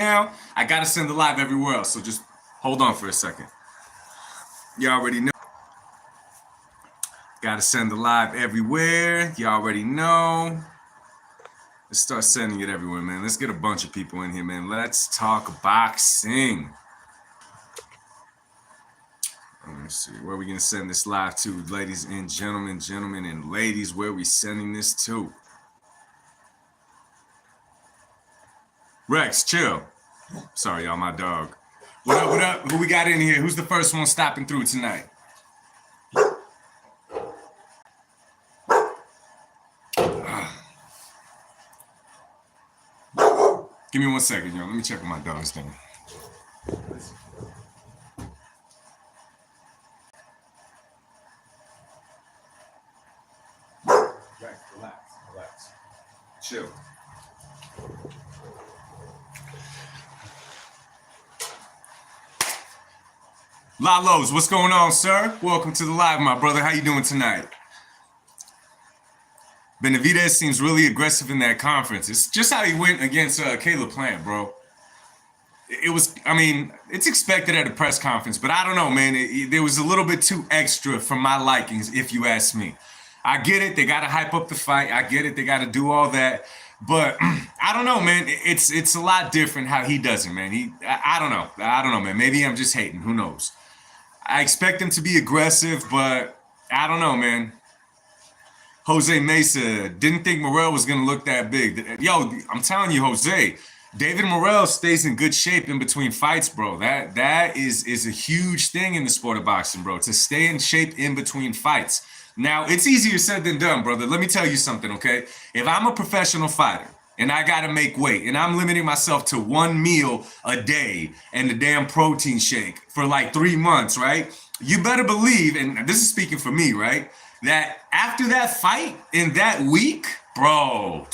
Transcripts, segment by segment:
now, I gotta send the live everywhere else. So just hold on for a second. You already know. Gotta send the live everywhere. You already know. Let's start sending it everywhere, man. Let's get a bunch of people in here, man. Let's talk boxing. Let me see. Where are we gonna send this live to, ladies and gentlemen, and ladies? Where are we sending this to? Rex, chill. Sorry, y'all, my dog. What up, what up? Who we got in here? Who's the first one stopping through tonight? Give me 1 second, y'all. Let me check what my dog's doing. Relax. Chill. Lalos, what's going on, sir? Welcome to the live, my brother. How you doing tonight? Benavidez seems really aggressive in that conference. It's just how he went against Caleb Plant, bro. It was, I mean, it's expected at a press conference, but I don't know, man. There was a little bit too extra for my likings, if you ask me. I get it. They got to hype up the fight. I get it. They got to do all that. But I don't know, man. It's a lot different how he does it, man. I don't know, man. Maybe I'm just hating. Who knows? I expect him to be aggressive, but I don't know, man. Jose Mesa didn't think Morrell was going to look that big. Yo, I'm telling you, Jose, David Morrell stays in good shape in between fights, bro. That is a huge thing in the sport of boxing, bro, to stay in shape in between fights. Now, it's easier said than done, brother. Let me tell you something, okay? If I'm a professional fighter and I got to make weight and I'm limiting myself to 1 meal a day and the damn protein shake for like 3 months, right? You better believe, and this is speaking for me, right, that after that fight in that week, bro,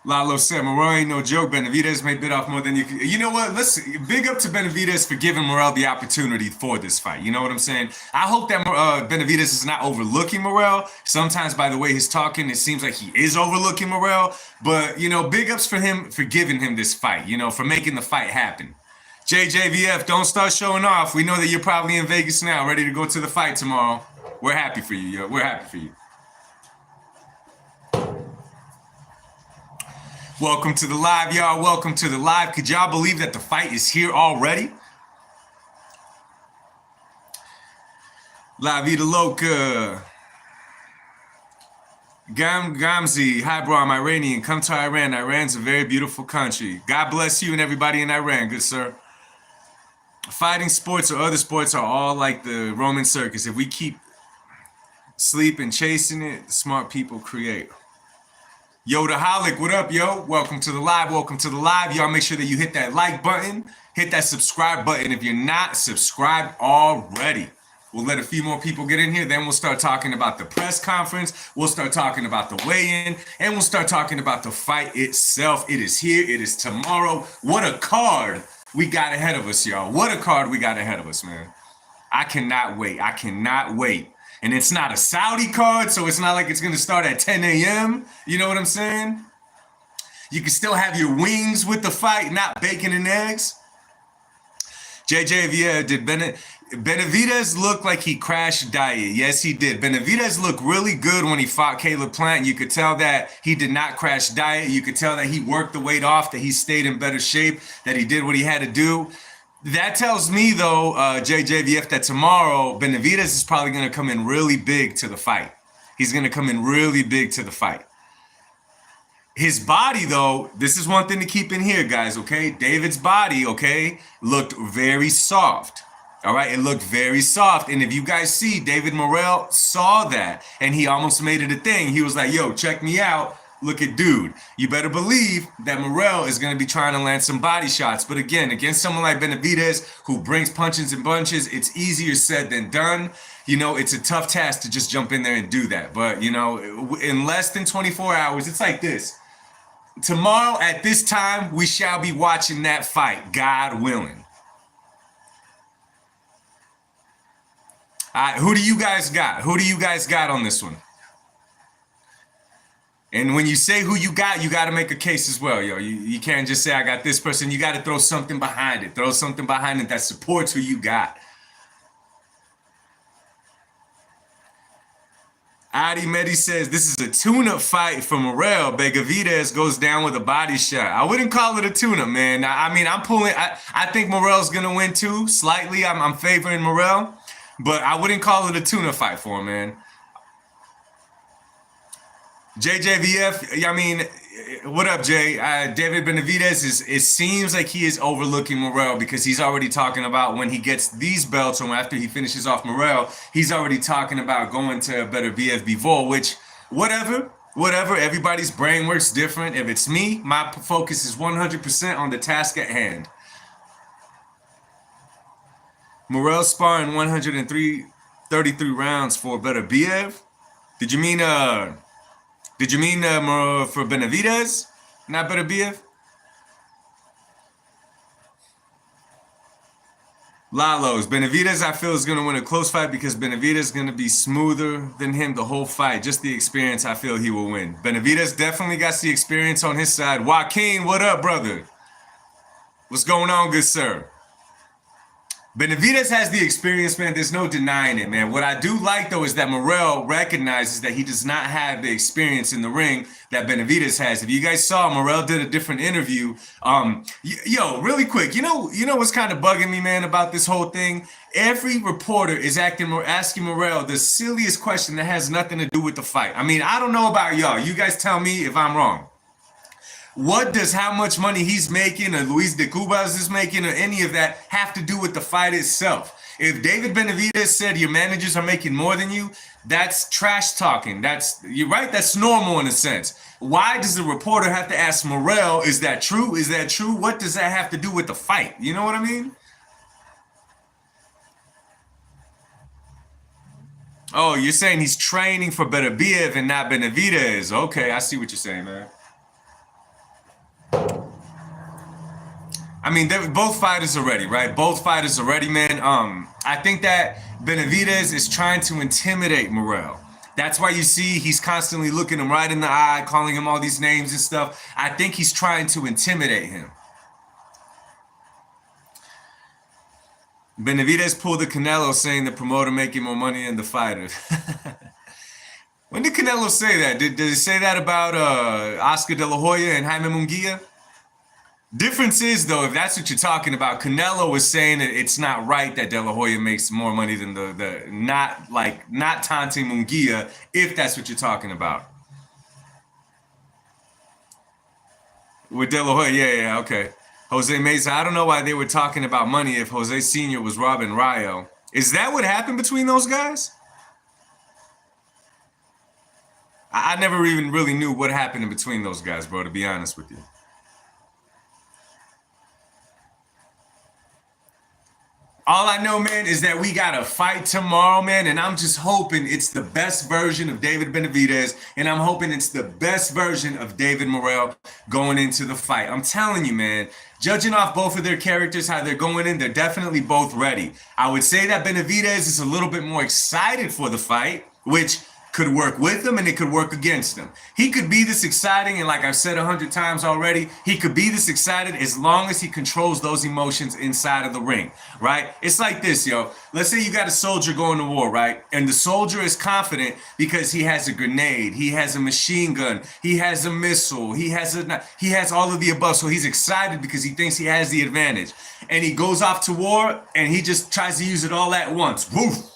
Lalo said, Morrell ain't no joke. Benavidez may bit off more than you can. You know what? Listen, big up to Benavidez for giving Morrell the opportunity for this fight. You know what I'm saying? I hope that Benavidez is not overlooking Morrell. Sometimes, by the way he's talking, it seems like he is overlooking Morrell. But, you know, big ups for him for giving him this fight, you know, for making the fight happen. JJVF, don't start showing off. We know that you're probably in Vegas now, ready to go to the fight tomorrow. We're happy for you, yo. We're happy for you. Welcome to the live, y'all. Welcome to the live. Could y'all believe that the fight is here already? La Vida Loca. Gamzi, hi bro, I'm Iranian. Come to Iran. Iran's a very beautiful country. God bless you and everybody in Iran, good sir. Fighting sports or other sports are all like the Roman circus. If we keep sleep and chasing it, the smart people create. Yodaholic, what up, yo? Welcome to the live. Welcome to the live. Y'all make sure that you hit that like button, hit that subscribe button if you're not subscribed already. We'll let a few more people get in here. Then we'll start talking about the press conference. We'll start talking about the weigh-in. And we'll start talking about the fight itself. It is here. It is tomorrow. What a card we got ahead of us, y'all. What a card we got ahead of us, man. I cannot wait. I cannot wait. And it's not a Saudi card, so it's not like it's going to start at 10 a.m. You know what I'm saying? You can still have your wings with the fight, not bacon and eggs. JJ, did Benavidez look like he crashed diet? Yes, he did. Benavidez looked really good when he fought Caleb Plant. You could tell that he did not crash diet. You could tell that he worked the weight off, that he stayed in better shape, that he did what he had to do. That tells me, though, JJVF, that tomorrow Benavidez is probably going to come in really big to the fight. He's going to come in really big to the fight. His body, though, this is one thing to keep in here, guys, okay? David's body, okay, looked very soft. All right, it looked very soft. And if you guys see, David Morrell saw that, and he almost made it a thing. He was like, yo, check me out. Look at dude. You better believe that Morrell is going to be trying to land some body shots. But again, against someone like Benavidez, who brings punches and bunches, it's easier said than done. You know, it's a tough task to just jump in there and do that. But, you know, in less than 24 hours, it's like this. Tomorrow at this time, we shall be watching that fight, God willing. Who do you guys got? Who do you guys got on this one? And when you say who you got to make a case as well, yo. You can't just say I got this person. You got to throw something behind it. Throw something behind it that supports who you got. Adi Medi says this is a tune-up fight for Morrell. Benavidez goes down with a body shot. I wouldn't call it a tune-up, man. I mean, I'm pulling. I think Morrell's gonna win too. Slightly, I'm favoring Morrell, but I wouldn't call it a tune-up fight for him, man. JJVF, I mean, what up, Jay? David Benavidez it seems like he is overlooking Morrell because he's already talking about when he gets these belts or after he finishes off Morrell, he's already talking about going to a better BF which, whatever, everybody's brain works different. If it's me, my focus is 100% on the task at hand. Morrell sparring 133 rounds for better BF? Did you mean for Benavidez? Not better BF? Lalos. Benavidez, I feel, is going to win a close fight because Benavidez is going to be smoother than him the whole fight. Just the experience, I feel he will win. Benavidez definitely got the experience on his side. Joaquin, what up, brother? What's going on, good sir? Benavidez has the experience, man. There's no denying it, man. What I do like, though, is that Morrell recognizes that he does not have the experience in the ring that Benavidez has. If you guys saw, Morrell did a different interview. Yo, really quick, you know what's kind of bugging me, man, about this whole thing? Every reporter is asking Morrell the silliest question that has nothing to do with the fight. I mean, I don't know about y'all. You guys tell me if I'm wrong. What does how much money he's making or Luis de Cubas is making or any of that have to do with the fight itself? If David Benavidez said your managers are making more than you, that's trash talking. You're right. That's normal in a sense. Why does the reporter have to ask Morrell, is that true? Is that true? What does that have to do with the fight? You know what I mean? Oh, you're saying he's training for Benavidez and not Benavidez. Okay, I see what you're saying, man. I mean, both fighters are ready, right? Both fighters are ready, man. I think that Benavidez is trying to intimidate Morrell. That's why you see he's constantly looking him right in the eye, calling him all these names and stuff. I think he's trying to intimidate him. Benavidez pulled the Canelo saying the promoter making more money than the fighter. When did Canelo say that? Did he say that about Oscar De La Hoya and Jaime Munguia? Difference is, though, if that's what you're talking about, Canelo was saying that it's not right that De La Hoya makes more money than not taunting Munguia, if that's what you're talking about. With De La Hoya, yeah, okay. Jose Mesa, I don't know why they were talking about money if Jose Sr. was robbing Rayo. Is that what happened between those guys? I never even really knew what happened in between those guys, bro, to be honest with you. All I know, man, is that we got a fight tomorrow, man, and I'm just hoping it's the best version of David Benavidez, and I'm hoping it's the best version of David Morrell going into the fight. I'm telling you, man, judging off both of their characters, how they're going in, they're definitely both ready. I would say that Benavidez is a little bit more excited for the fight, which could work with him and it could work against him. He could be this exciting, and like I've said 100 times already, he could be this excited as long as he controls those emotions inside of the ring, right? It's like this, yo. Let's say you got a soldier going to war, right? And the soldier is confident because he has a grenade, he has a machine gun, he has a missile, he has all of the above. So he's excited because he thinks he has the advantage. And he goes off to war and he just tries to use it all at once. Woof!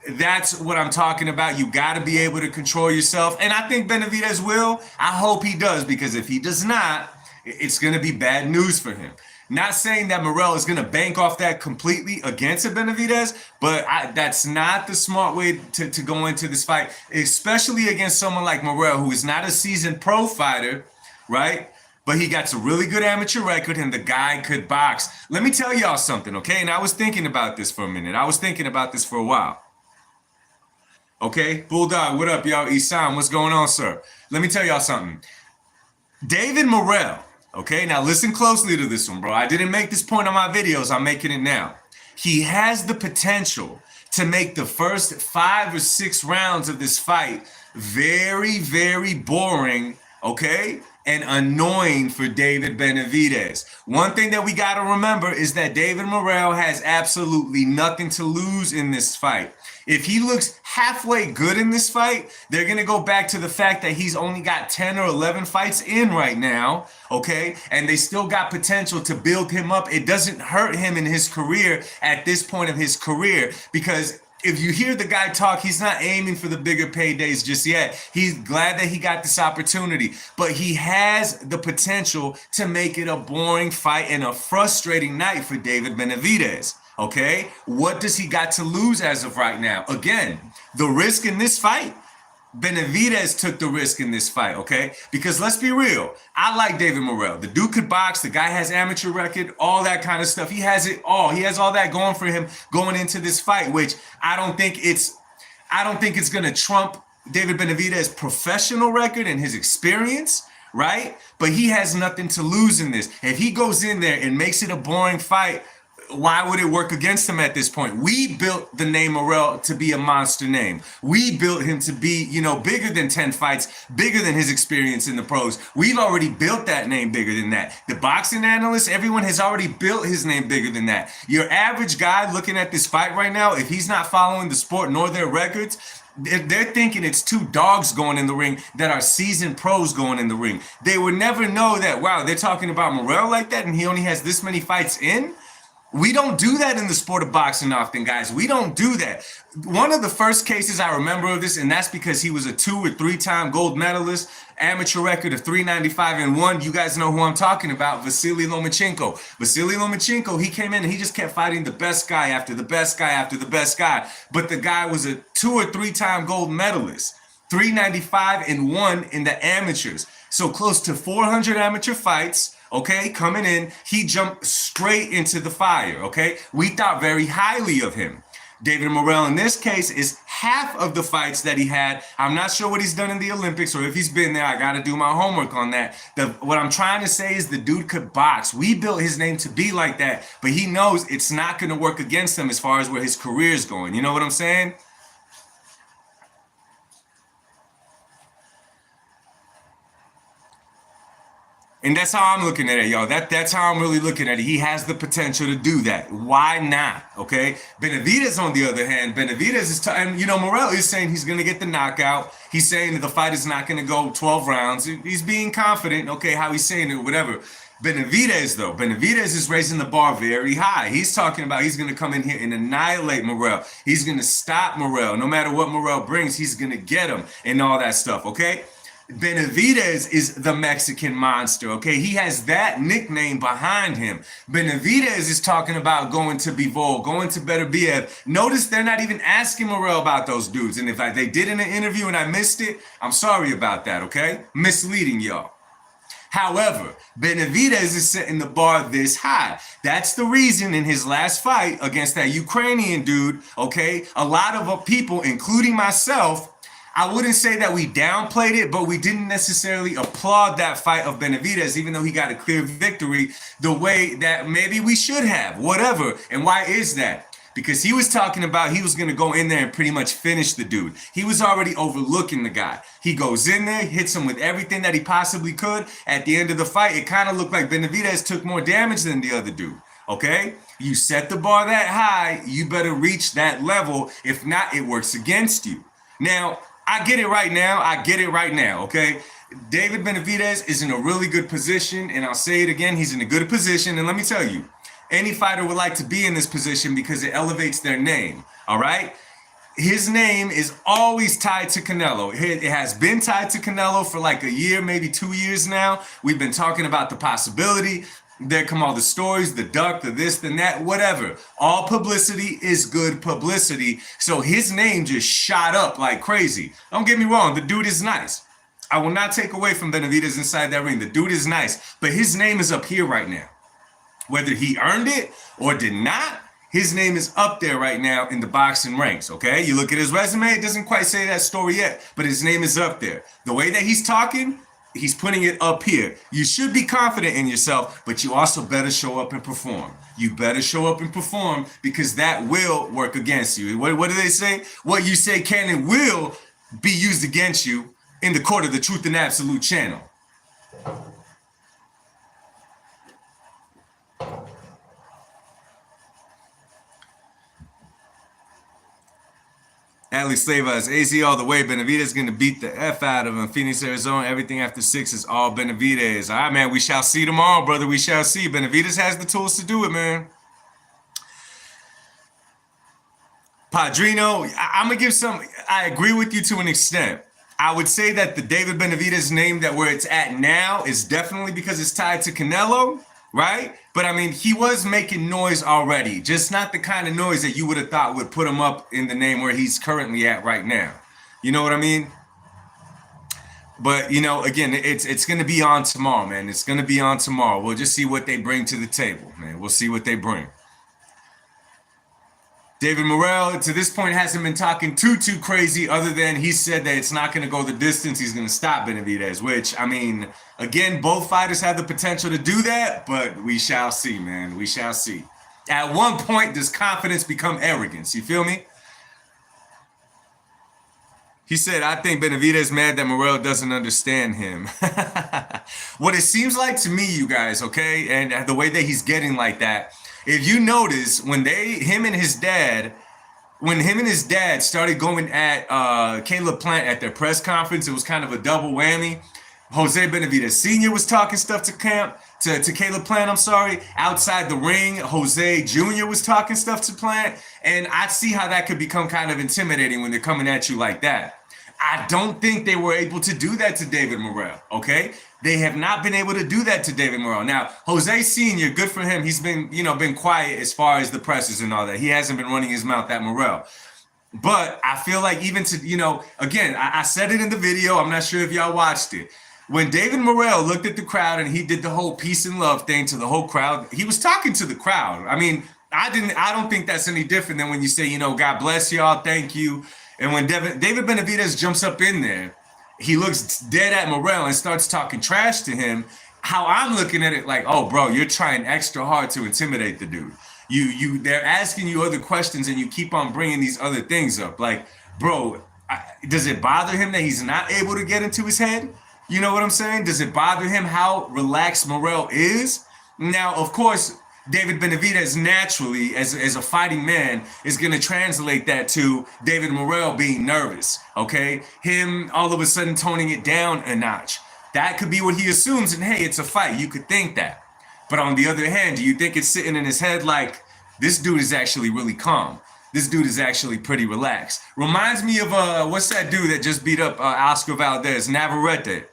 That's what I'm talking about. You got to be able to control yourself. And I think Benavidez will. I hope he does, because if he does not, it's going to be bad news for him. Not saying that Morrell is going to bank off that completely against a Benavidez, but that's not the smart way to go into this fight, especially against someone like Morrell, who is not a seasoned pro fighter, right? But he got a really good amateur record, and the guy could box. Let me tell y'all something, okay? And I was thinking about this for a minute. I was thinking about this for a while. Okay, Bulldog, what up, y'all? Isam, what's going on, sir? Let me tell y'all something. David Morrell, okay, now listen closely to this one, bro. I didn't make this point on my videos. I'm making it now. He has the potential to make the first 5 or 6 rounds of this fight very, very boring, okay, and annoying for David Benavidez. One thing that we got to remember is that David Morrell has absolutely nothing to lose in this fight. If he looks halfway good in this fight, they're going to go back to the fact that he's only got 10 or 11 fights in right now, okay? And they still got potential to build him up. It doesn't hurt him in his career at this point of his career, because if you hear the guy talk, he's not aiming for the bigger paydays just yet. He's glad that he got this opportunity, but he has the potential to make it a boring fight and a frustrating night for David Benavidez. Okay, what does he got to lose as of right now? Again, the risk in this fight, Benavidez took the risk in this fight, okay? Because let's be real, I like David Morrell. The dude could box, the guy has amateur record, all that kind of stuff. He has it all. He has all that going for him going into this fight, which I don't think it's gonna trump David Benavidez's professional record and his experience, right? But he has nothing to lose in this. If he goes in there and makes it a boring fight, why would it work against him at this point? We built the name Morrell to be a monster name. We built him to be, bigger than 10 fights, bigger than his experience in the pros. We've already built that name bigger than that. The boxing analysts, everyone has already built his name bigger than that. Your average guy looking at this fight right now, if he's not following the sport nor their records, they're thinking it's 2 dogs going in the ring that are seasoned pros going in the ring. They would never know that, wow, they're talking about Morrell like that and he only has this many fights in? We don't do that in the sport of boxing often, guys. We don't do that. One of the first cases I remember of this, and that's because he was a 2 or 3-time gold medalist, amateur record of 395-1. You guys know who I'm talking about, Vasily Lomachenko. Vasily Lomachenko, he came in and he just kept fighting the best guy after the best guy after the best guy. But the guy was a 2 or 3-time gold medalist, 395-1 in the amateurs. So close to 400 amateur fights. Okay, coming in, he jumped straight into the fire, okay? We thought very highly of him. David Morrell, in this case, is half of the fights that he had. I'm not sure what he's done in the Olympics or if he's been there. I got to do my homework on that. What I'm trying to say is the dude could box. We built his name to be like that, but he knows it's not going to work against him as far as where his career is going. You know what I'm saying? And that's how I'm looking at it, y'all. That's how I'm really looking at it. He has the potential to do that. Why not? Okay. Benavidez, on the other hand, Benavidez is, and Morrell is saying he's going to get the knockout. He's saying that the fight is not going to go 12 rounds. He's being confident. Okay, how he's saying it, whatever. Benavidez, though, Benavidez is raising the bar very high. He's talking about he's going to come in here and annihilate Morrell. He's going to stop Morrell. No matter what Morrell brings, he's going to get him and all that stuff. Okay. Benavidez is the Mexican monster, okay? He has that nickname behind him. Benavidez is talking about going to Bivol, going to Beterbiev. Notice they're not even asking Morrell about those dudes. And if they did in an interview and I missed it, I'm sorry about that, okay? Misleading y'all. However, Benavidez is setting the bar this high. That's the reason in his last fight against that Ukrainian dude, okay, a lot of people, including myself, I wouldn't say that we downplayed it, but we didn't necessarily applaud that fight of Benavidez, even though he got a clear victory, the way that maybe we should have, whatever. And why is that? Because he was talking about he was going to go in there and pretty much finish the dude. He was already overlooking the guy. He goes in there, hits him with everything that he possibly could. At the end of the fight, it kind of looked like Benavidez took more damage than the other dude. Okay? You set the bar that high, you better reach that level. If not, it works against you. Now, I get it right now, okay? David Benavidez is in a really good position, and I'll say it again, he's in a good position, and let me tell you, any fighter would like to be in this position because it elevates their name, all right? His name is always tied to Canelo. It has been tied to Canelo for like a year, maybe 2 years now. We've been talking about the possibility. There come all the stories, the duck, the this, the that, whatever. All publicity is good publicity. So his name just shot up like crazy. Don't get me wrong, the dude is nice. I will not take away from Benavidez inside that ring. The dude is nice, but his name is up here right now. Whether he earned it or did not, his name is up there right now in the boxing ranks, okay? You look at his resume, it doesn't quite say that story yet, but his name is up there. The way that he's talking, He's putting it up here. You should be confident in yourself, but you also better show up and perform. You better show up and perform because that will work against you. What do they say? What you say can and will be used against you in the court of the Truth and Absolute channel. Alex Slavas, AZ all the way. Benavidez going to beat the F out of him. Phoenix, Arizona, everything after 6 is all Benavidez. All right, man, we shall see tomorrow, brother. We shall see. Benavidez has the tools to do it, man. Padrino, I'm going to give some, I agree with you to an extent. I would say that the David Benavidez name that where it's at now is definitely because it's tied to Canelo, right? But I mean, he was making noise already, just not the kind of noise that you would have thought would put him up in the name where he's currently at right now. You know what I mean? But, you know, again, it's going to be on tomorrow, man. It's going to be on tomorrow. We'll just see what they bring to the table, man. We'll see what they bring. David Morrell, to this point, hasn't been talking too crazy other than he said that it's not going to go the distance. He's going to stop Benavidez, which, I mean, again, both fighters have the potential to do that, but we shall see, man. We shall see. At one point, does confidence become arrogance? You feel me? He said, I think Benavidez mad that Morrell doesn't understand him. What it seems like to me, you guys, okay, and the way that he's getting like that, if you notice, when him and his dad started going at Caleb Plant at their press conference, it was kind of a double whammy. Jose Benavidez Sr. was talking stuff to Caleb Plant, I'm sorry. Outside the ring, Jose Jr. was talking stuff to Plant. And I see how that could become kind of intimidating when they're coming at you like that. I don't think they were able to do that to David Morrell, okay? They have not been able to do that to David Morrell. Now, Jose Sr., good for him. He's been quiet as far as the pressers and all that. He hasn't been running his mouth at Morrell. But I feel like even to, again, I said it in the video. I'm not sure if y'all watched it. When David Morrell looked at the crowd and he did the whole peace and love thing to the whole crowd, he was talking to the crowd. I mean, I don't think that's any different than when you say, God bless y'all, thank you. And when David Benavidez jumps up in there, he looks dead at Morrell and starts talking trash to him. How I'm looking at it like, oh, bro, you're trying extra hard to intimidate the dude. They're asking you other questions and you keep on bringing these other things up. Like, bro, does it bother him that he's not able to get into his head? You know what I'm saying? Does it bother him how relaxed Morrell is? Now, of course, David Benavidez naturally, as a fighting man, is going to translate that to David Morrell being nervous, okay? Him all of a sudden toning it down a notch. That could be what he assumes, and hey, it's a fight. You could think that. But on the other hand, do you think it's sitting in his head like, this dude is actually really calm? This dude is actually pretty relaxed. Reminds me of, what's that dude that just beat up Oscar Valdez, Navarrete?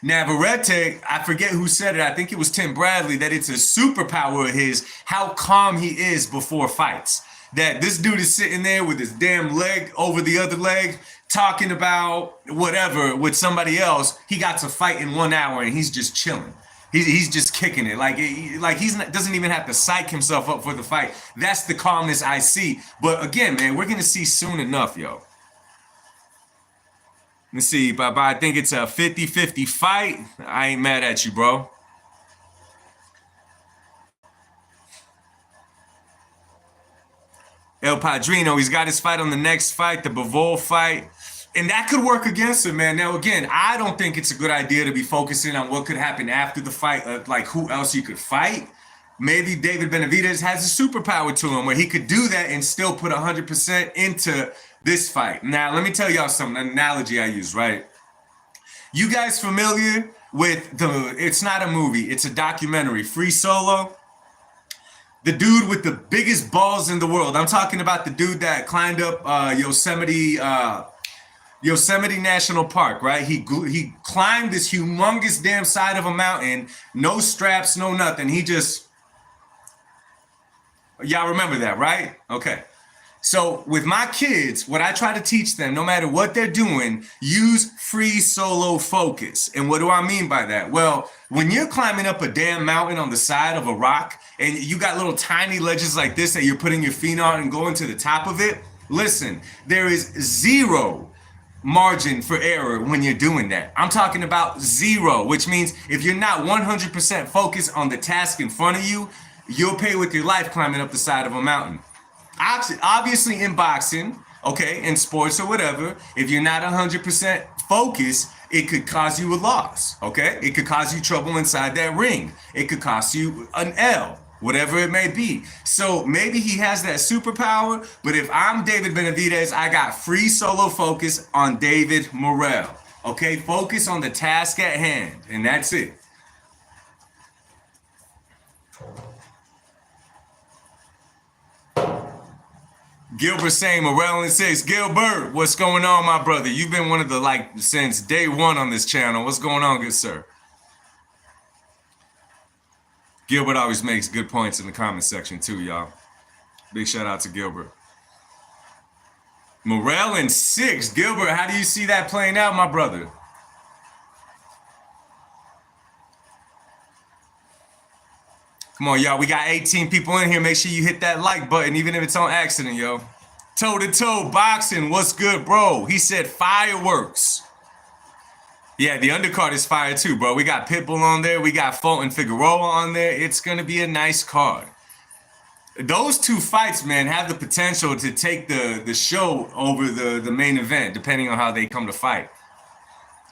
Navarrete, I forget who said it. I think it was Tim Bradley, that it's a superpower of his, how calm he is before fights. That this dude is sitting there with his damn leg over the other leg, talking about whatever with somebody else. He got to fight in 1 hour and he's just chilling. He's just kicking it. Like doesn't even have to psych himself up for the fight. That's the calmness I see. But again, man, we're going to see soon enough, yo. Let's see, but I think it's a 50-50 fight. I ain't mad at you, bro. El Padrino, he's got his fight on the next fight, the Bivol fight. And that could work against him, man. Now, again, I don't think it's a good idea to be focusing on what could happen after the fight, like who else you could fight. Maybe David Benavidez has a superpower to him where he could do that and still put 100% into this fight. Now, let me tell y'all something, an analogy I use, right? You guys familiar with it's not a movie, it's a documentary, Free Solo? The dude with the biggest balls in the world. I'm talking about the dude that climbed up Yosemite National Park, right? He climbed this humongous damn side of a mountain, no straps, no nothing. Y'all remember that, right? Okay. So with my kids, what I try to teach them, no matter what they're doing, use free solo focus. And what do I mean by that? Well, when you're climbing up a damn mountain on the side of a rock and you got little tiny ledges like this that you're putting your feet on and going to the top of it, listen, there is zero margin for error when you're doing that. I'm talking about zero, which means if you're not 100% focused on the task in front of you, you'll pay with your life climbing up the side of a mountain. Obviously in boxing, okay, in sports or whatever, if you're not 100% focused, it could cause you a loss, okay? It could cause you trouble inside that ring. It could cost you an L, whatever it may be. So maybe he has that superpower, but if I'm David Benavidez, I got free solo focus on David Morrell, okay? Focus on the task at hand, and that's it. Gilbert saying Morrell in 6. Gilbert, what's going on, my brother? You've been one of the since day one on this channel. What's going on, good sir? Gilbert always makes good points in the comment section too, y'all. Big shout out to Gilbert. Morrell in 6. Gilbert, how do you see that playing out, my brother? Come on, y'all. We got 18 people in here. Make sure you hit that like button, even if it's on accident, yo. Toe-to-toe boxing. What's good, bro? He said fireworks. Yeah, the undercard is fire too, bro. We got Pitbull on there. We got Fulton Figueroa on there. It's going to be a nice card. Those two fights, man, have the potential to take the show over the main event, depending on how they come to fight.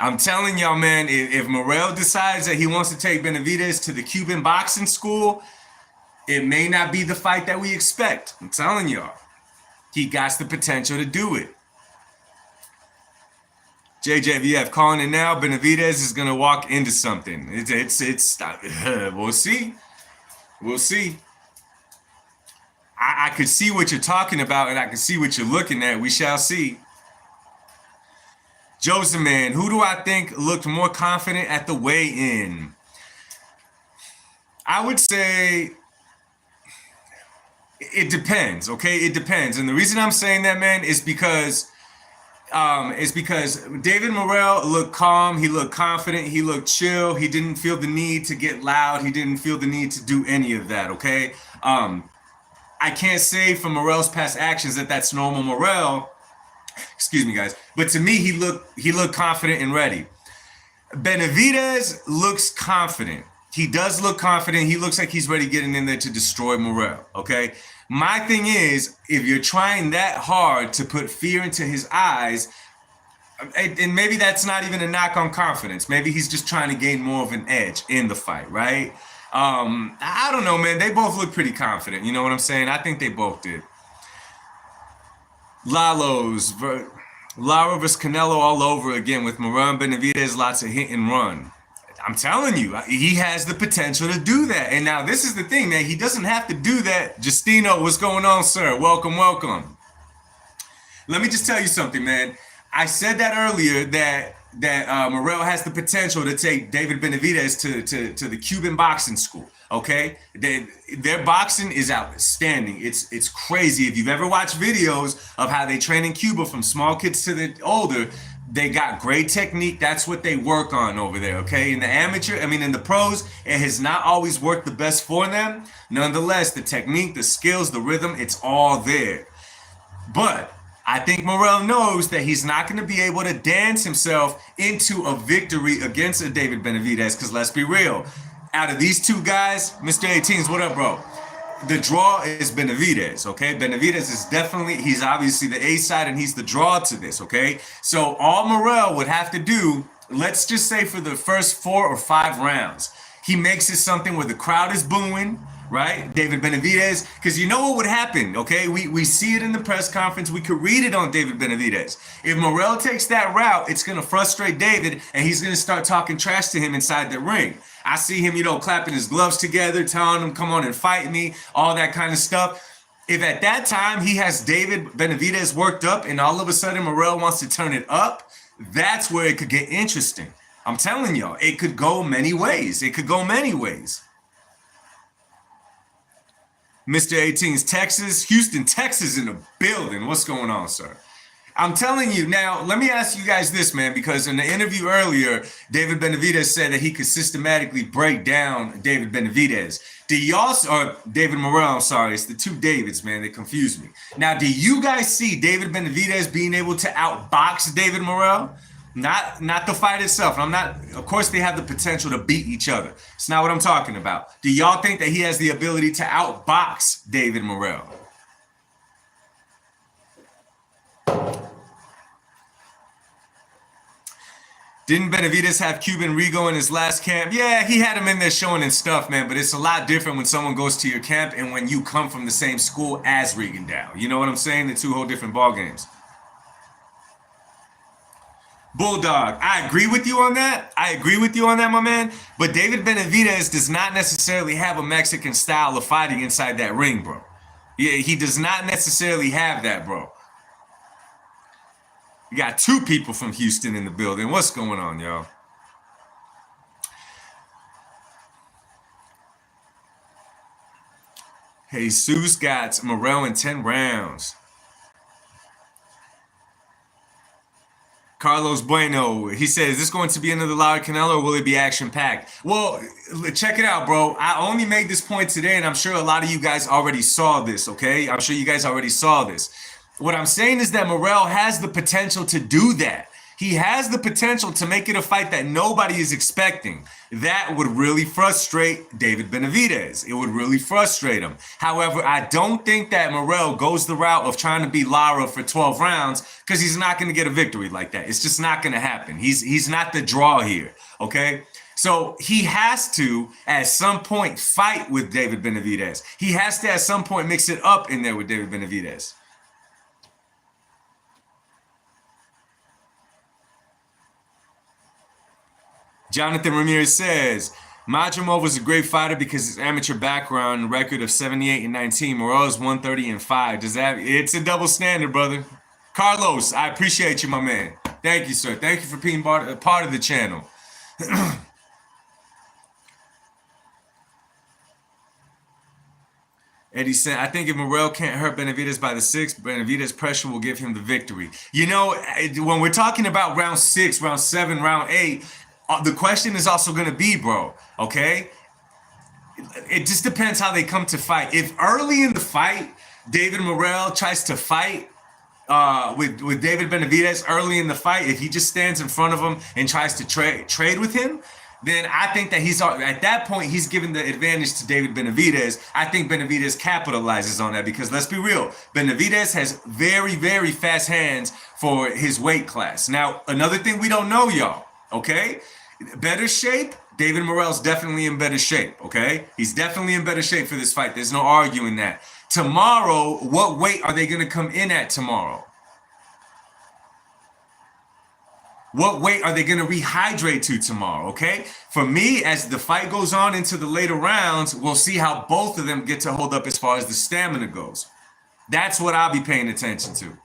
I'm telling y'all, man, if Morrell decides that he wants to take Benavidez to the Cuban boxing school, it may not be the fight that we expect. I'm telling y'all. He got the potential to do it. JJVF calling it now. Benavidez is going to walk into something. We'll see. We'll see. I could see what you're talking about, and I can see what you're looking at. We shall see. Joseph, man, who do I think looked more confident at the weigh-in? I would say it depends, okay? It depends. And the reason I'm saying that, man, is because David Morrell looked calm, he looked confident, he looked chill, he didn't feel the need to get loud, he didn't feel the need to do any of that, okay? I can't say from Morrell's past actions that that's normal Morrell. Excuse me, guys. But to me, he looked confident and ready. Benavidez looks confident. He does look confident. He looks like he's ready getting in there to destroy Morrell, okay? My thing is, if you're trying that hard to put fear into his eyes, and maybe that's not even a knock on confidence. Maybe he's just trying to gain more of an edge in the fight, right? I don't know, man. They both look pretty confident. You know what I'm saying? I think they both did. Lara versus Canelo all over again with Morrell and Benavidez, lots of hit and run. I'm telling you, he has the potential to do that. And now this is the thing, man. He doesn't have to do that. Justino, what's going on, sir? Welcome, welcome. Let me just tell you something, man. I said that earlier that Morrell has the potential to take David Benavidez to the Cuban boxing school. Okay, their boxing is outstanding. It's crazy. If you've ever watched videos of how they train in Cuba from small kids to the older, they got great technique. That's what they work on over there. Okay, in the pros, it has not always worked the best for them. Nonetheless, the technique, the skills, the rhythm, it's all there. But I think Morrell knows that he's not going to be able to dance himself into a victory against a David Benavidez, because let's be real. Out of these two guys, Mr. 18s, what up, bro? The draw is Benavidez, okay? Benavidez is he's obviously the A side, and he's the draw to this, okay? So all Morrell would have to do, let's just say for the first 4 or 5 rounds, he makes it something where the crowd is booing, right? David Benavidez, because you know what would happen, okay? We see it in the press conference. We could read it on David Benavidez. If Morrell takes that route, it's going to frustrate David, and he's going to start talking trash to him inside the ring. I see him, clapping his gloves together, telling him, come on and fight me, all that kind of stuff. If at that time he has David Benavidez worked up and all of a sudden Morrell wants to turn it up, that's where it could get interesting. I'm telling y'all, it could go many ways. It could go many ways. Mr. 18's Texas, Houston, Texas in the building. What's going on, sir? I'm telling you now. Let me ask you guys this, man, because in the interview earlier, David Benavidez said that he could systematically break down David Benavidez. Do y'all, or David Morrell? I'm sorry, it's the two Davids, man. They confuse me. Now, do you guys see David Benavidez being able to outbox David Morrell? Not the fight itself. I'm not. Of course, they have the potential to beat each other. It's not what I'm talking about. Do y'all think that he has the ability to outbox David Morrell? Didn't Benavidez have Cuban Rigo in his last camp? Yeah, he had him in there showing and stuff, man. But it's a lot different when someone goes to your camp and when you come from the same school as Rigondeaux. You know what I'm saying? They're two whole different ball games. Bulldog, I agree with you on that. I agree with you on that, my man. But David Benavidez does not necessarily have a Mexican style of fighting inside that ring, bro. Yeah, he does not necessarily have that, bro. You got two people from Houston in the building. What's going on, y'all? Jesus got Morrell in 10 rounds. Carlos Bueno, he said, is this going to be another Lara Canelo or will it be action-packed? Well, check it out, bro. I only made this point today, and I'm sure a lot of you guys already saw this, okay? I'm sure you guys already saw this. What I'm saying is that Morrell has the potential to do that. He has the potential to make it a fight that nobody is expecting. That would really frustrate David Benavidez. It would really frustrate him. However, I don't think that Morrell goes the route of trying to beat Lara for 12 rounds because he's not going to get a victory like that. It's just not going to happen. He's not the draw here, okay? So he has to, at some point, fight with David Benavidez. He has to, at some point, mix it up in there with David Benavidez. Jonathan Ramirez says, Majimov was a great fighter because his amateur background and record of 78-19. Morrell is 130-5. Does that? It's a double standard, brother. Carlos, I appreciate you, my man. Thank you, sir. Thank you for being part of the channel. Eddie said, I think if Morrell can't hurt Benavidez by the 6th, Benavidez' pressure will give him the victory. You know, when we're talking about round 6, round 7, round 8, the question is also going to be, bro, okay? It just depends how they come to fight. If early in the fight, David Morrell tries to fight with David Benavidez early in the fight, if he just stands in front of him and tries to trade with him, then I think that at that point, he's giving the advantage to David Benavidez. I think Benavidez capitalizes on that because let's be real, Benavidez has very, very fast hands for his weight class. Now, another thing we don't know, y'all, okay? Better shape, David Morrell's definitely in better shape, okay? He's definitely in better shape for this fight. There's no arguing that. Tomorrow, what weight are they going to come in at tomorrow? What weight are they going to rehydrate to tomorrow, okay? For me, as the fight goes on into the later rounds, we'll see how both of them get to hold up as far as the stamina goes. That's what I'll be paying attention to.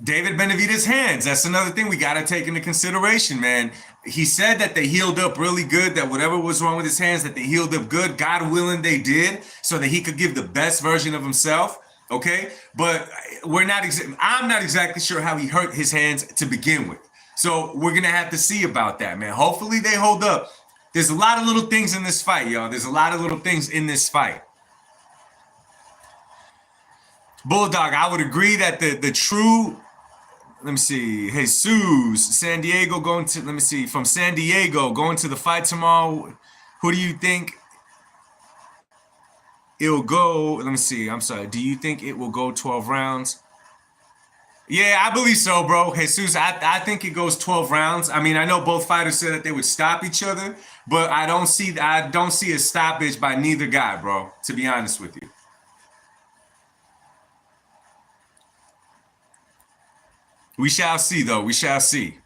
David Benavidez' hands, that's another thing we got to take into consideration, man. He said that they healed up really good, that whatever was wrong with his hands, that they healed up good. God willing, they did, so that he could give the best version of himself, okay? But I'm not exactly sure how he hurt his hands to begin with. So we're going to have to see about that, man. Hopefully they hold up. There's a lot of little things in this fight, y'all. There's a lot of little things in this fight. Bulldog, I would agree that the true... Let me see. Jesus, San Diego going to, let me see, from San Diego going to the fight tomorrow. Who do you think it'll go? Let me see. I'm sorry. Do you think it will go 12 rounds? Yeah, I believe so, bro. Jesus, I think it goes 12 rounds. I mean, I know both fighters said that they would stop each other, but I don't see a stoppage by neither guy, bro, to be honest with you. We shall see, though. We shall see.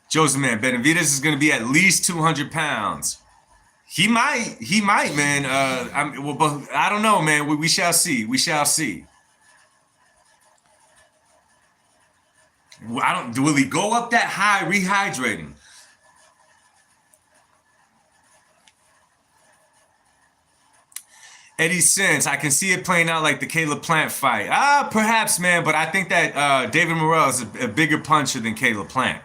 Joseph, man, Benavidez is going to be at least 200 pounds. He might, man. I don't know, man. We shall see. We shall see. Will he go up that high rehydrating? Eddie Sins, I can see it playing out like the Caleb Plant fight. Perhaps, man, but I think that David Morrell is a bigger puncher than Caleb Plant.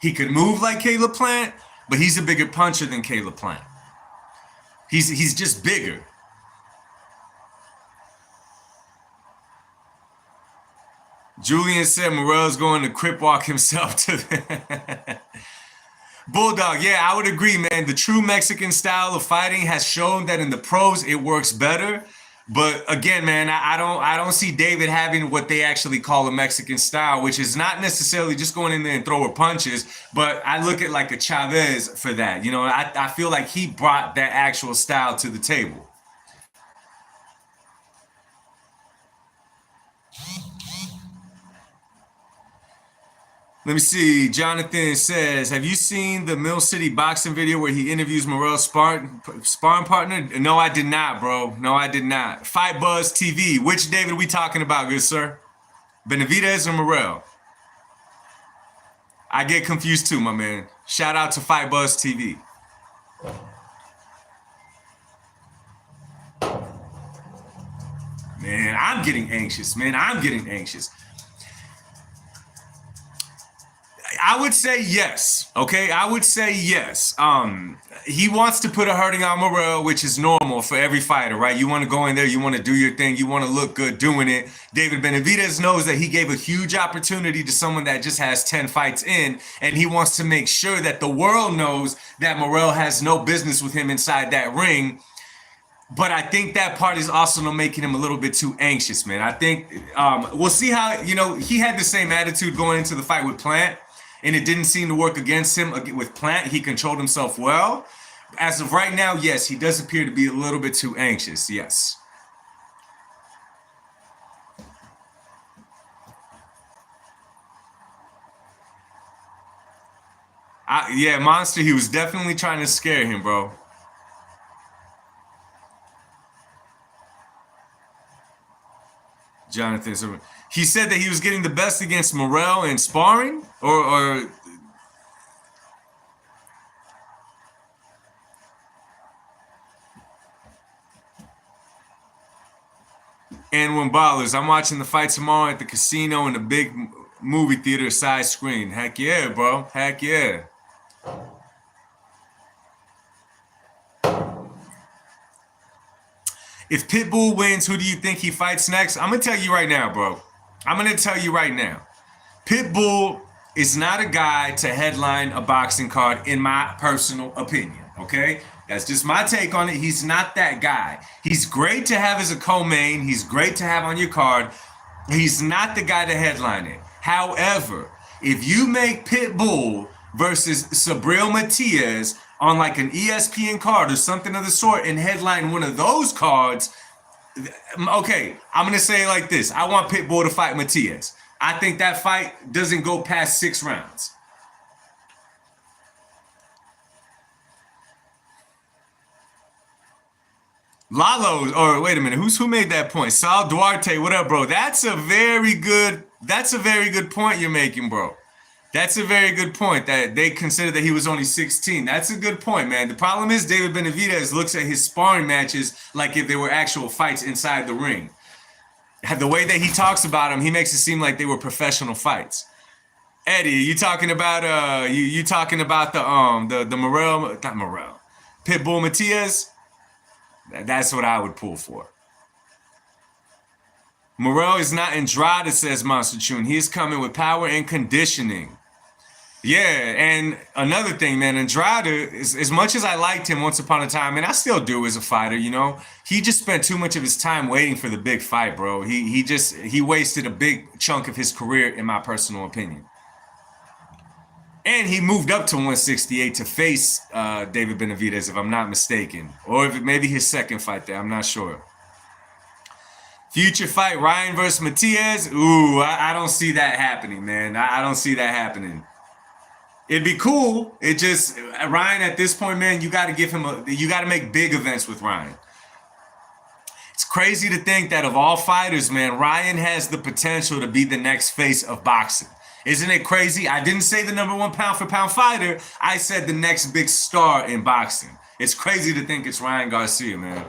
He could move like Caleb Plant, but he's a bigger puncher than Caleb Plant. He's just bigger. Julian said Morrell's going to crip walk himself to the Bulldog. Yeah, I would agree, man. The true Mexican style of fighting has shown that in the pros it works better. But again, man, I don't see David having what they actually call a Mexican style, which is not necessarily just going in there and throwing punches. But I look at like a Chavez for that. You know, I feel like he brought that actual style to the table. Let me see. Jonathan says, have you seen the Mill City boxing video where he interviews Morrell's sparring partner? No, I did not, bro. No, I did not. Fight Buzz TV. Which David are we talking about, good sir? Benavidez or Morrell? I get confused too, my man. Shout out to Fight Buzz TV. Man, I'm getting anxious, man. I'm getting anxious. I would say yes. Okay, I would say yes. He wants to put a hurting on Morrell, which is normal for every fighter, right? You want to go in there, you want to do your thing, you want to look good doing it. David Benavidez knows that he gave a huge opportunity to someone that just has 10 fights in, and he wants to make sure that the world knows that Morrell has no business with him inside that ring. But I think that part is also making him a little bit too anxious, man. I think we'll see how, he had the same attitude going into the fight with Plant. And it didn't seem to work against him with Plant. He controlled himself well. As of right now, yes, he does appear to be a little bit too anxious, yes. Yeah, Monster, he was definitely trying to scare him, bro. Jonathan, he said that he was getting the best against Morrell in sparring, or and when ballers, I'm watching the fight tomorrow at the casino in the big movie theater side screen. Heck yeah, bro. Heck yeah. If Pitbull wins, who do you think he fights next? I'm going to tell you right now, bro. I'm going to tell you right now. Pitbull is not a guy to headline a boxing card, in my personal opinion, okay? That's just my take on it. He's not that guy. He's great to have as a co-main. He's great to have on your card. He's not the guy to headline it. However, if you make Pitbull versus Sabril Matias on like an ESPN card or something of the sort and headline one of those cards, okay, I'm going to say it like this. I want Pitbull to fight Matias. I think that fight doesn't go past 6 rounds. Lalo, or wait a minute, who made that point? Sal Duarte, what up, bro? That's a very good point you're making, bro. That's a very good point that they consider that he was only 16. That's a good point, man. The problem is David Benavidez looks at his sparring matches like if they were actual fights inside the ring. The way that he talks about them, he makes it seem like they were professional fights. Eddie, you talking about you talking about the Morrell, not Morrell, Pitbull Matias? That's what I would pull for. Morrell is not Andrade, says Monster Tune. He is coming with power and conditioning. Yeah, and another thing, man, Andrade, as much as I liked him once upon a time, and I still do as a fighter, he just spent too much of his time waiting for the big fight, bro. He wasted a big chunk of his career, in my personal opinion. And he moved up to 168 to face David Benavidez, if I'm not mistaken. Or if maybe his second fight there, I'm not sure. Future fight, Ryan versus Matias. Ooh, I don't see that happening, man. I don't see that happening. It'd be cool. It just, Ryan at this point, man, you got to make big events with Ryan. It's crazy to think that of all fighters, man, Ryan has the potential to be the next face of boxing. Isn't it crazy? I didn't say the #1 pound-for-pound fighter. I said the next big star in boxing. It's crazy to think it's Ryan Garcia, man.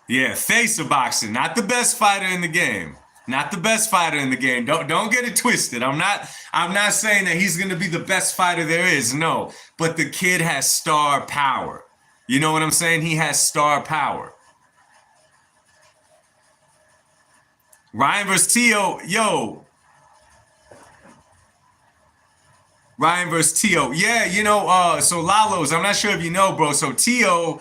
Yeah, face of boxing, not the best fighter in the game. Not the best fighter in the game. Don't get it twisted. I'm not saying that he's gonna be the best fighter there is. No. But the kid has star power. You know what I'm saying? He has star power. Ryan versus Tio, yo, Ryan versus Tio. Yeah, so Lalo's, I'm not sure if you know, bro. So Tio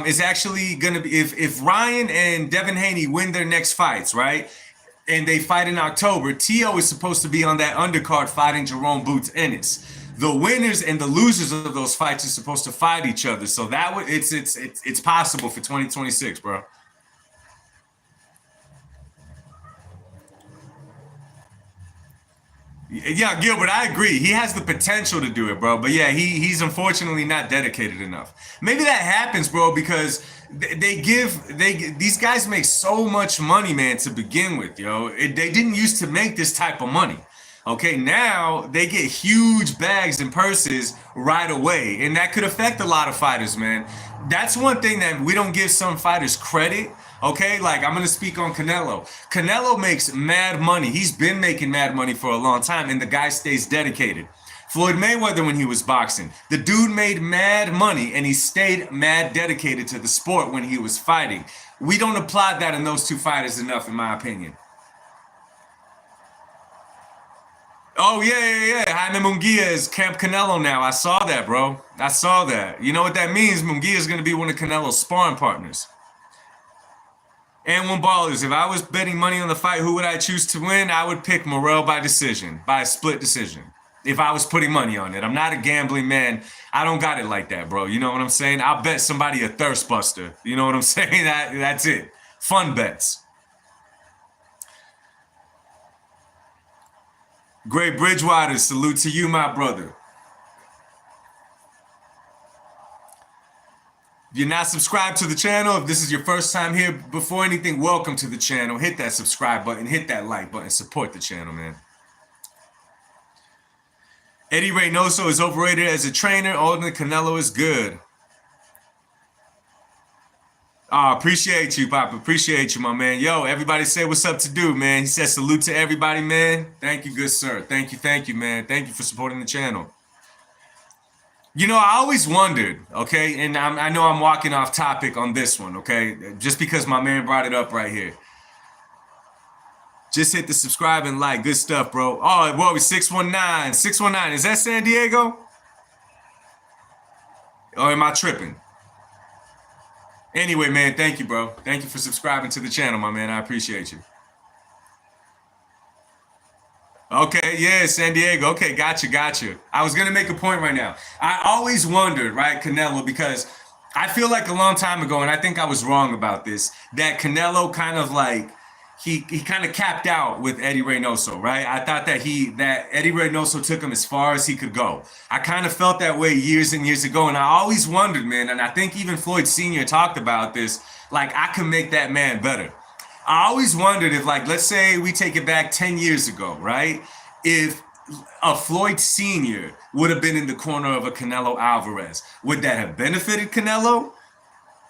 is actually going to be, if Ryan and Devin Haney win their next fights, right? And they fight in October, Tio is supposed to be on that undercard fighting Jerome Boots Ennis. The winners and the losers of those fights are supposed to fight each other. So that would it's possible for 2026, bro. Yeah, Gilbert, I agree. He has the potential to do it, bro. But yeah, he's unfortunately not dedicated enough. Maybe that happens, bro, because these guys make so much money, man, to begin with, yo. They didn't used to make this type of money. Okay, now they get huge bags and purses right away, and that could affect a lot of fighters, man. That's one thing that we don't give some fighters credit. Okay, like I'm gonna speak on Canelo. Canelo makes mad money. He's been making mad money for a long time, and the guy stays dedicated. Floyd Mayweather, when he was boxing, the dude made mad money and he stayed mad dedicated to the sport when he was fighting. We don't applaud that in those two fighters enough, in my opinion. Oh yeah. Jaime Munguia is Camp Canelo now. I saw that, bro. I saw that. You know what that means? Munguia is gonna be one of Canelo's sparring partners. And one ballers. If I was betting money on the fight, who would I choose to win? I would pick Morrell by decision, by a split decision. If I was putting money on it, I'm not a gambling man. I don't got it like that, bro. You know what I'm saying? I'll bet somebody a thirst buster. You know what I'm saying? That's it. Fun bets. Great Bridgewater, salute to you, my brother. If you're not subscribed to the channel, if this is your first time here, before anything, welcome to the channel. Hit that subscribe button, hit that like button, support the channel, man. Eddie Reynoso is overrated as a trainer. Olden Canelo is good. Appreciate you, Papa. Appreciate you, my man. Yo, everybody say what's up to do, man. He says salute to everybody, man. Thank you, good sir. Thank you, man. Thank you for supporting the channel. You know, I always wondered, okay, and I know I'm walking off topic on this one, okay, just because my man brought it up right here. Just hit the subscribe and like. Good stuff, bro. Oh, whoa, 619. 619. Is that San Diego? Or am I tripping? Anyway, man, thank you, bro. Thank you for subscribing to the channel, my man. I appreciate you. Okay, yeah, San Diego. Okay, gotcha. I was gonna make a point right now. I always wondered, right, Canelo, because I feel like a long time ago, and I think I was wrong about this, that Canelo kind of like he kind of capped out with Eddie Reynoso, right? I thought that Eddie Reynoso took him as far as he could go. I kind of felt that way years and years ago, and I always wondered, man, and I think even Floyd Sr. talked about this, like I can make that man better. I always wondered if, like, let's say we take it back 10 years ago, right? If a Floyd Sr. would have been in the corner of a Canelo Alvarez, would that have benefited Canelo?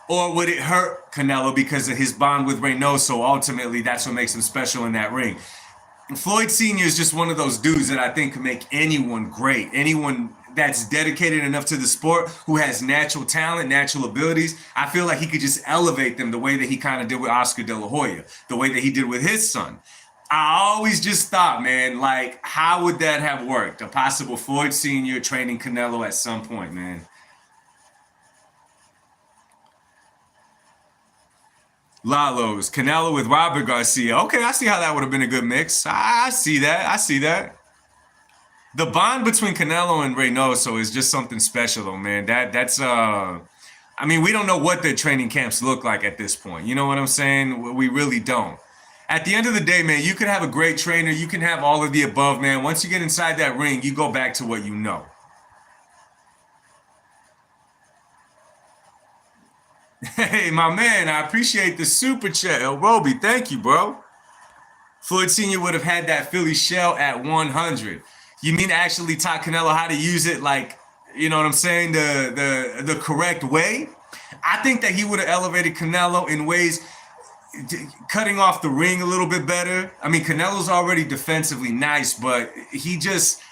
Or would it hurt Canelo because of his bond with Reynoso? Ultimately, that's what makes him special in that ring. And Floyd Sr. is just one of those dudes that I think can make anyone great. Anyone that's dedicated enough to the sport, who has natural talent, natural abilities. I feel like he could just elevate them the way that he kind of did with Oscar De La Hoya, the way that he did with his son. I always just thought, man, like, how would that have worked? A possible Floyd Sr. training Canelo at some point, man. Lalo's, Canelo with Robert Garcia. Okay, I see how that would have been a good mix. I see that. The bond between Canelo and Reynoso is just something special, though, man. I mean, we don't know what their training camps look like at this point. You know what I'm saying? We really don't. At the end of the day, man, you can have a great trainer. You can have all of the above, man. Once you get inside that ring, you go back to what you know. Hey, my man, I appreciate the super chat. El Roby, thank you, bro. Floyd Sr. would have had that Philly shell at 100. You mean actually taught Canelo how to use it, like, you know what I'm saying, the correct way? I think that he would have elevated Canelo in ways, cutting off the ring a little bit better. I mean, Canelo's already defensively nice, but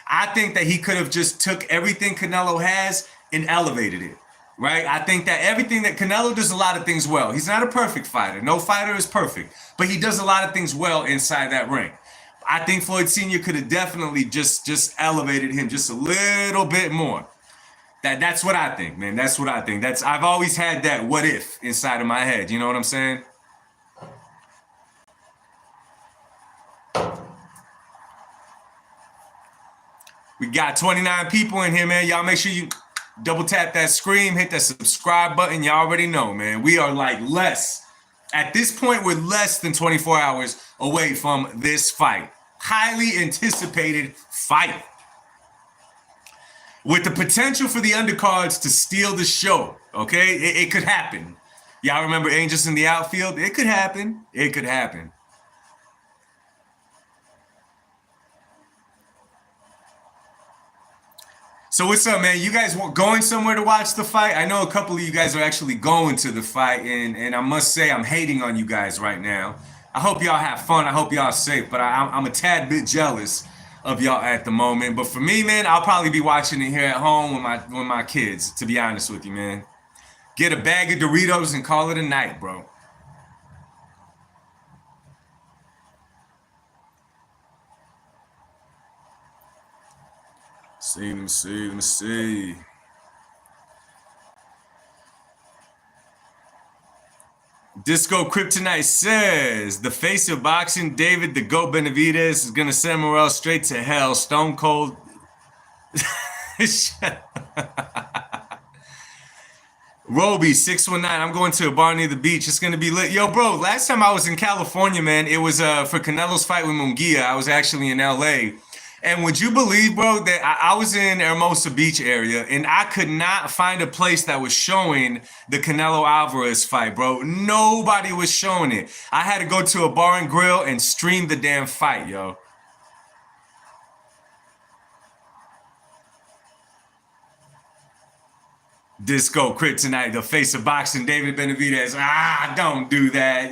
I think that he could have just took everything Canelo has and elevated it, right? I think that everything that Canelo does a lot of things well. He's not a perfect fighter. No fighter is perfect, but he does a lot of things well inside that ring. I think Floyd Sr. could have definitely just elevated him just a little bit more. That's what I think, man. That's what I think. I've always had that what if inside of my head. You know what I'm saying? We got 29 people in here, man. Y'all make sure you double tap that screen, hit that subscribe button. Y'all already know, man. We are like at this point, we're less than 24 hours away from this fight. Highly anticipated fight, with the potential for the undercards to steal the show, okay? It could happen. Y'all remember Angels in the Outfield? It could happen. It could happen. So what's up, man? You guys going somewhere to watch the fight? I know a couple of you guys are actually going to the fight, and I must say I'm hating on you guys right now. I hope y'all have fun. I hope y'all safe, but I'm a tad bit jealous of y'all at the moment. But for me, man, I'll probably be watching it here at home with my kids, to be honest with you, man. Get a bag of Doritos and call it a night, bro. Let me see. Disco Kryptonite says, the face of boxing, David the Goat Benavidez, is going to send Morrell straight to hell. Stone Cold. Roby 619, I'm going to a bar near the beach. It's going to be lit. Yo, bro, last time I was in California, man, it was for Canelo's fight with Munguia. I was actually in LA. And would you believe, bro, that I was in Hermosa Beach area and I could not find a place that was showing the Canelo Alvarez fight, bro. Nobody was showing it. I had to go to a bar and grill and stream the damn fight, yo. Disco Kryptonite, the face of boxing, David Benavidez. Don't do that.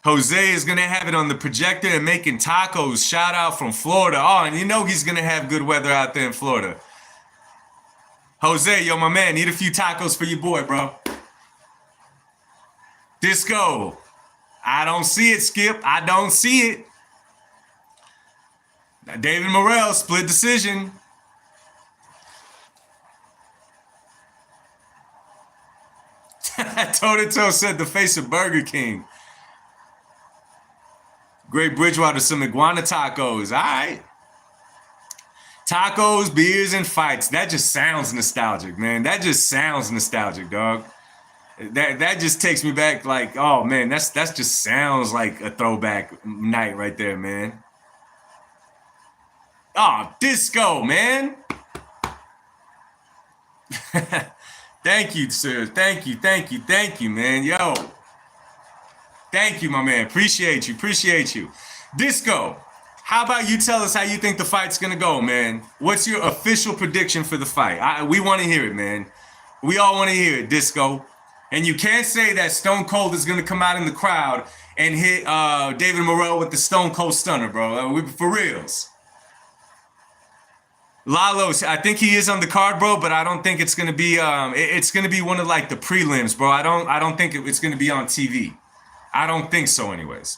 Jose is going to have it on the projector and making tacos. Shout out from Florida. Oh, and you know he's going to have good weather out there in Florida. Jose, yo, my man, need a few tacos for your boy, bro. Disco. I don't see it, Skip. I don't see it. Now, David Morrell, split decision. Toe said the face of Burger King. Great Bridgewater, some iguana tacos. All right. Tacos, beers, and fights. That just sounds nostalgic, man. That just sounds nostalgic, dog. That just takes me back like, oh, man, that just sounds like a throwback night right there, man. Oh, Disco, man. Thank you, sir. Thank you, man. Yo. Thank you, my man. Appreciate you. Disco, how about you tell us how you think the fight's going to go, man? What's your official prediction for the fight? We want to hear it, man. We all want to hear it, Disco. And you can't say that Stone Cold is going to come out in the crowd and hit David Morrell with the Stone Cold Stunner, bro. For reals. Lalo, I think he is on the card, bro, but I don't think it's going to be it's going to be one of like the prelims, bro. I don't think it's going to be on TV. I don't think so anyways.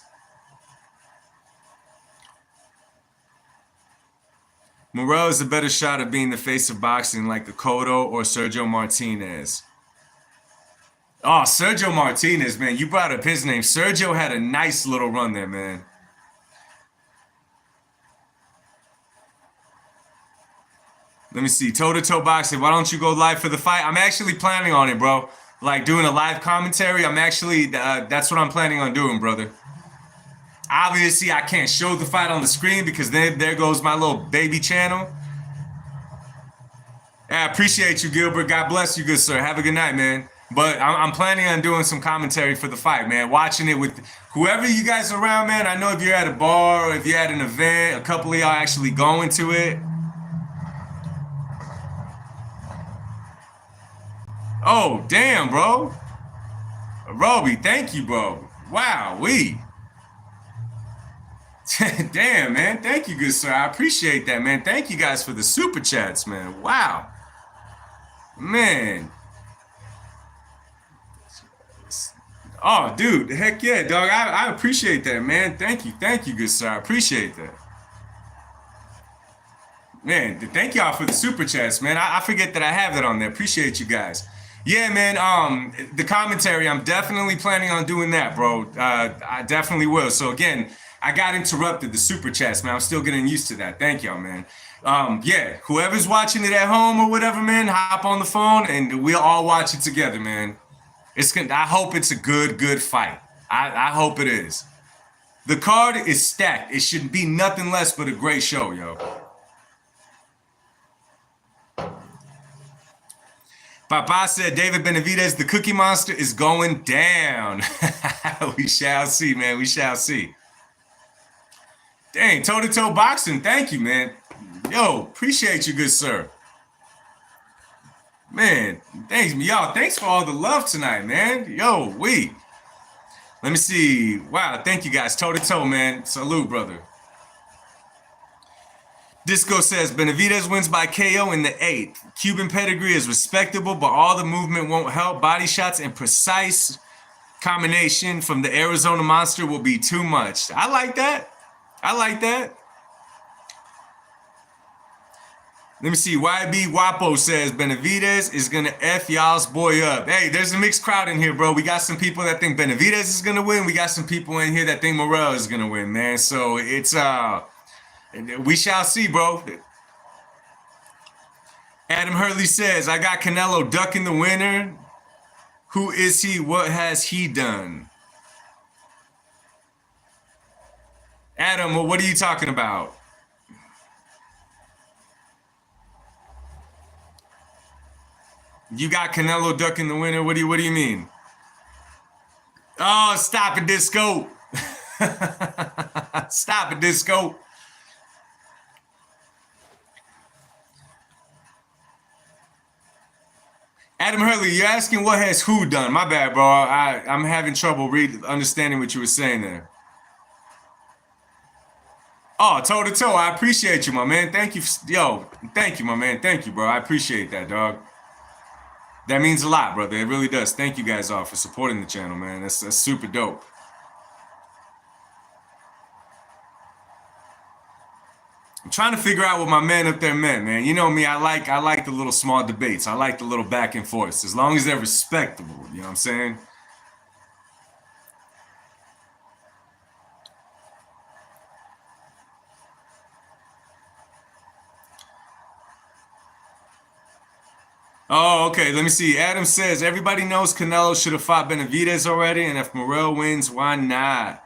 Morrell is a better shot at being the face of boxing like a Cotto or Sergio Martinez. Oh, Sergio Martinez, man. You brought up his name. Sergio had a nice little run there, man. Let me see. Toe-to-toe boxing. Why don't you go live for the fight? I'm actually planning on it, bro. Like doing a live commentary. I'm actually, that's what I'm planning on doing, brother. Obviously, I can't show the fight on the screen because there goes my little baby channel. I appreciate you, Gilbert. God bless you, good sir. Have a good night, man. But I'm planning on doing some commentary for the fight, man. Watching it with whoever you guys are around, man. I know if you're at a bar or if you're at an event, a couple of y'all actually going to it. Oh, damn, bro. Roby, thank you, bro. Wow, we. Damn, man. Thank you, good sir. I appreciate that, man. Thank you guys for the super chats, man. Wow. Man. Oh, dude. Heck yeah, dog. I appreciate that, man. Thank you. Thank you, good sir. I appreciate that. Man, thank y'all for the super chats, man. I forget that I have that on there. Appreciate you guys. Yeah, man. The commentary, I'm definitely planning on doing that, bro. I definitely will. So again, I got interrupted, the super chats, man. I'm still getting used to that. Thank y'all, man. Yeah, whoever's watching it at home or whatever, man, hop on the phone and we'll all watch it together, man. I hope it's a good fight. I hope it is. The card is stacked. It should be nothing less but a great show, yo. Papa said David Benavidez, the Cookie Monster, is going down. We shall see, man. We shall see. Dang, toe-to-toe boxing. Thank you, man. Yo, appreciate you, good sir. Man, thanks, y'all. Thanks for all the love tonight, man. Yo, let me see. Wow, thank you guys. Toe-to-toe, man. Salute, brother. Disco says Benavidez wins by KO in the 8th. Cuban pedigree is respectable, but all the movement won't help. Body shots and precise combination from the Arizona Monster will be too much. I like that. I like that. Let me see. YB Wapo says Benavidez is going to F y'all's boy up. Hey, there's a mixed crowd in here, bro. We got some people that think Benavidez is going to win. We got some people in here that think MORRELL is going to win, man. So it's, we shall see, bro. Adam Hurley says, I got Canelo ducking the winner. Who is he? What has he done? Adam, what are you talking about? You got Canelo ducking the winner? What do you mean? Oh, stop it, Disco. Stop it, Disco. Adam Hurley, you're asking what has who done? My bad, bro. I'm having trouble understanding what you were saying there. Oh, toe to toe. I appreciate you, my man. Thank you. Yo, thank you, my man. Thank you, bro. I appreciate that, dog. That means a lot, brother. It really does. Thank you guys all for supporting the channel, man. That's super dope. I'm trying to figure out what my man up there meant, man. You know me, I like the little small debates. I like the little back and forths, as long as they're respectable. You know what I'm saying? Oh, okay. Let me see. Adam says everybody knows Canelo should have fought Benavidez already, and if MORRELL wins, why not?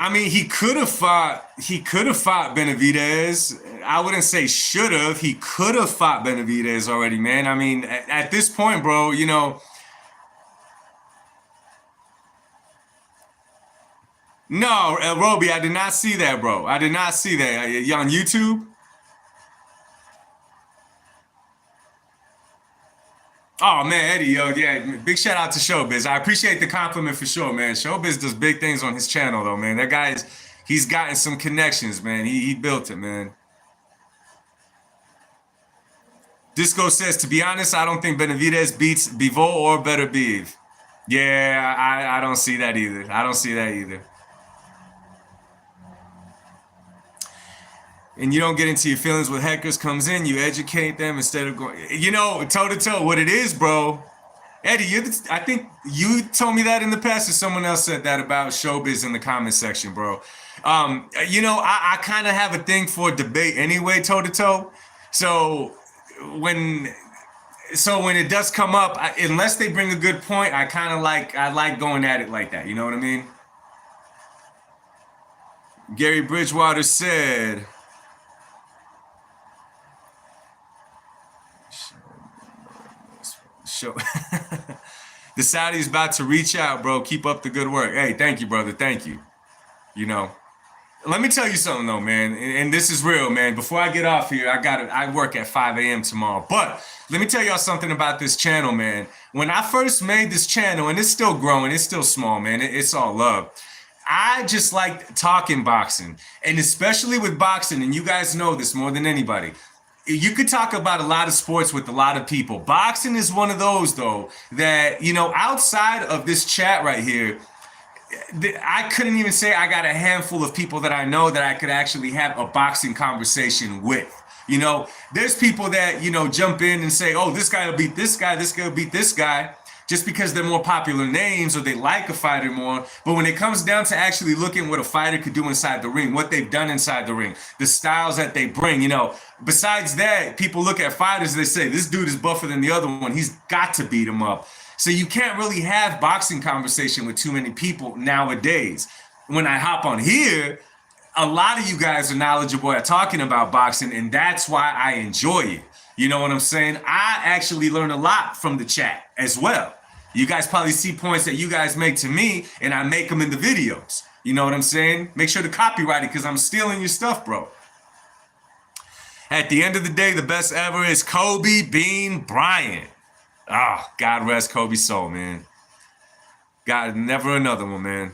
I mean, he could have fought Benavidez. I wouldn't say should have. He could have fought Benavidez already, man. I mean, at this point, bro, you know. No, Roby, I did not see that, bro. I did not see that. You on YouTube? Oh man, Eddie, yo, yeah, big shout out to Showbiz. I appreciate the compliment for sure, man. Showbiz does big things on his channel, though, man. That guy he's gotten some connections, man. He built it, man. Disco says, to be honest, I don't think Benavidez beats Bivol or Better Beef. Yeah, I don't see that either. I don't see that either. And you don't get into your feelings when heckers comes in. You educate them instead of going, you know, toe to toe. What it is, bro. Eddie, I think you told me that in the past, or someone else said that about Showbiz in the comment section, bro. You know, I kind of have a thing for debate anyway, toe to toe. So when it does come up, unless they bring a good point, I like going at it like that. You know what I mean? Gary Bridgewater said, "Show." The Saudi's about to reach out, bro. Keep up the good work. Hey, thank you, brother. Thank you. You know, Let me tell you something though, man, and this is real, man. Before I get off here, I work at 5 a.m. tomorrow. But let me tell y'all something about this channel, man. When I first made this channel, and it's still growing, it's still small, man. It's all love. I just like talking boxing, and especially with boxing, and you guys know this more than anybody. You could talk about a lot of sports with a lot of people. Boxing is one of those, though, that, you know, outside of this chat right here, I couldn't even say I got a handful of people that I know that I could actually have a boxing conversation with. You know, there's people that, you know, jump in and say, oh, this guy will beat this guy, this guy will beat this guy, just because they're more popular names or they like a fighter more. But when it comes down to actually looking what a fighter could do inside the ring, what they've done inside the ring, the styles that they bring, you know, besides that, people look at fighters, they say, this dude is buffer than the other one. He's got to beat him up. So you can't really have boxing conversation with too many people nowadays. When I hop on here, a lot of you guys are knowledgeable at talking about boxing, and that's why I enjoy it. You know what I'm saying? I actually learn a lot from the chat as well. You guys probably see points that you guys make to me, and I make them in the videos. You know what I'm saying? Make sure to copyright it because I'm stealing your stuff, bro. At the end of the day, the best ever is Kobe Bean Bryant. Ah, oh, God rest Kobe's soul, man. God, never another one, man.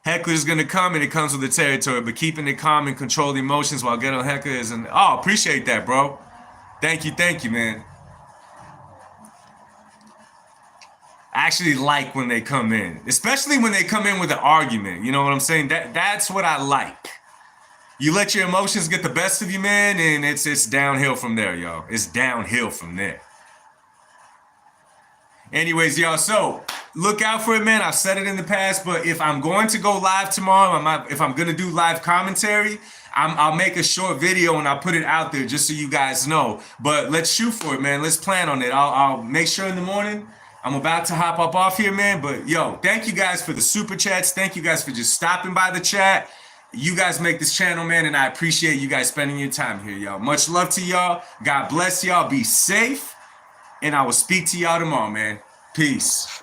Heckler's gonna come and it comes with the territory, but keeping it calm and control the emotions while getting on heckler is an... Oh, appreciate that, bro. Thank you, man. I actually like when they come in, especially when they come in with an argument. You know what I'm saying? That's what I like. You let your emotions get the best of you, man, and it's downhill from there, y'all. It's downhill from there. Anyways, y'all, so look out for it, man. I've said it in the past, but if I'm going to go live tomorrow, if I'm going to do live commentary, I'll make a short video and I'll put it out there just so you guys know. But let's shoot for it, man. Let's plan on it. I'll make sure in the morning. I'm about to hop up off here, man. But, yo, thank you guys for the super chats. Thank you guys for just stopping by the chat. You guys make this channel, man, and I appreciate you guys spending your time here, y'all. Much love to y'all. God bless y'all. Be safe. And I will speak to y'all tomorrow, man. Peace.